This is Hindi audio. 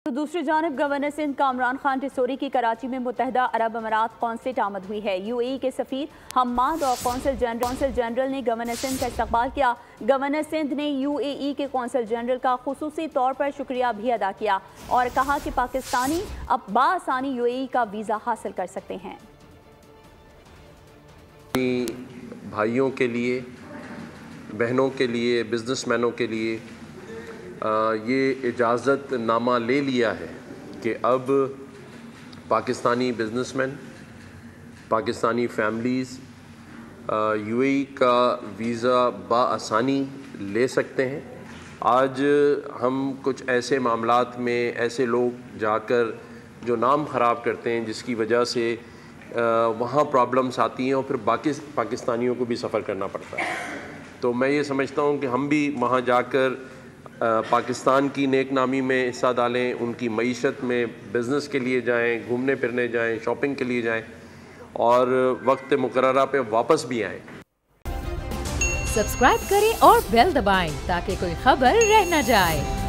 तो दूसरी जानब गवर्नर सिंध कामरान खान टिसोरी की कराची में मुत्तहदा अरब अमारात कौंसलेट आमद हुई है। यूएई के सफ़ीर हम्माद और कौंसल जनरल ने गवर्नर सिंध का इस्तकबाल किया। गवर्नर सिंध ने यूएई के कौंसल जनरल का खुसूसी तौर पर शुक्रिया भी अदा किया और कहा कि पाकिस्तानी अब बाआसानी यूएई का वीज़ा हासिल कर सकते हैं। भाइयों के लिए, बहनों के लिए, बिजनेसमैनों के लिए ये इजाज़त नामा ले लिया है कि अब Pakistani businessman, Pakistani families UAE का वीज़ा बाआसानी ले सकते हैं। आज हम कुछ ऐसे मामलात में ऐसे लोग जाकर जो नाम ख़राब करते हैं, जिसकी वजह से वहाँ प्रॉब्लम्स आती हैं और फिर बाकी पाकिस्तानियों को भी सफ़र करना पड़ता है। तो मैं ये समझता हूँ कि हम भी वहाँ जाकर पाकिस्तान की नेक नामी में हिस्सा डालें, उनकी मईशत में बिज़नेस के लिए जाएं, घूमने फिरने जाएं, शॉपिंग के लिए जाएं और वक्त मुकर्ररा पे वापस भी आएं। सब्सक्राइब करें और बेल दबाएं ताकि कोई खबर रह न जाए।